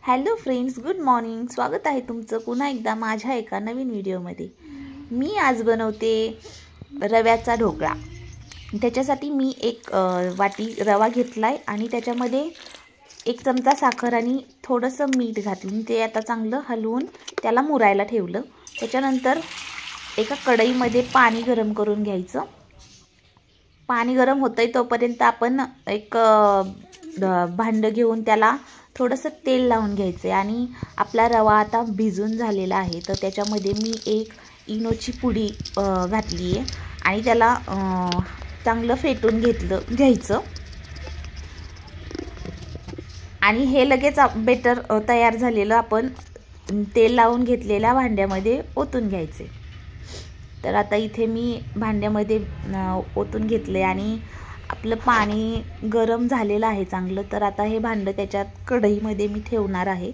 Hello friends, good morning. स्वागत आहे तुमचं पुन्हा एकदा माझ्या एका नवीन व्हिडिओमध्ये. मी आज बनवते रव्याचा ढोकळा. त्याच्यासाठी मी एक वाटी रवा घेतला आहे आणि त्याच्यामध्ये 1 चमचा साखर आणि थोडंसं मीठ घातलं. ते आता चांगलं हलवून त्याला मुरायला ठेवलं. त्याच्यानंतर एका कढईमध्ये पाणी गरम करून घ्यायचं. पाणी गरम होतंय तोपर्यंत आपण एक भांडं घेऊन त्याला थोडंसं तेल लावून घ्यायचं आणि आपला रवा आता भिजून झालेला आहे. तर त्याच्यामध्ये मी एक इनोची पुडी घातली आहे आणि त्याला चांगलं फेटून घ्यायचं आणि हे लगेच बेटर तयार झालेलं आपण तेल लावून घेतलेल्या भांड्यामध्ये ओतून घ्यायचे. तर आता इथे मी भांड्यामध्ये ओतून घेतले आणि आपलं पाणी गरम झालेलं आहे चांगलं. तर आता हे भांडं त्याच्यात कढईमध्ये मी ठेवणार आहे.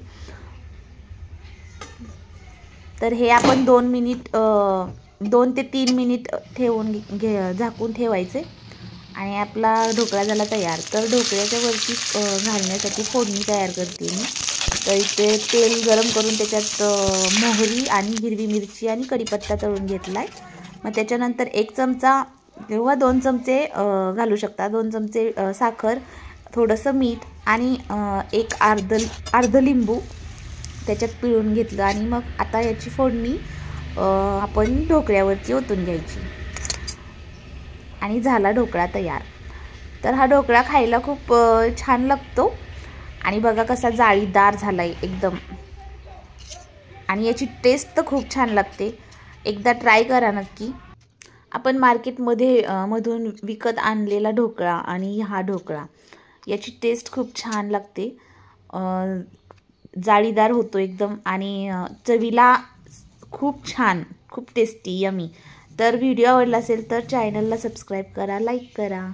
तर हे आपण 2 ते 3 मिनिट ठेवून झाकून ठेवायचे आणि आपला ढोकळा झाला तयार. तर ढोकळ्याच्या वरती घालण्यासाठी फोडणी तयार करते मी. तर इथे तेल गरम करून त्याच्यात मोहरी आणि हिरवी मिरची आणि कढीपत्ता तळून घेतला आहे. मग त्याच्यानंतर 1 चमचा किंवा 2 चमचे घालू शकता. 2 चमचे साखर, थोडंसं मीठ आणि एक अर्ध लिंबू त्याच्यात पिळून घेतलं आणि मग आता याची फोडणी आपण ढोकळ्यावरती ओतून घ्यायची आणि झाला ढोकळा तयार. तर हा ढोकळा खायला खूप छान लागतो आणि बघा कसा जाळीदार झाला आहे एकदम आणि याची टेस्ट तर खूप छान लागते. एकदा ट्राय करा नक्की. आपण मार्केटमध्ये मधून विकत आणलेला ढोकळा आणि हा ढोकळा याची टेस्ट खूप छान लागते. जाळीदार होतो एकदम आणि चवीला खूप छान, खूप टेस्टी, यमी. तर व्हिडिओ आवडला असेल तर चॅनलला सबस्क्राईब करा, लाईक करा.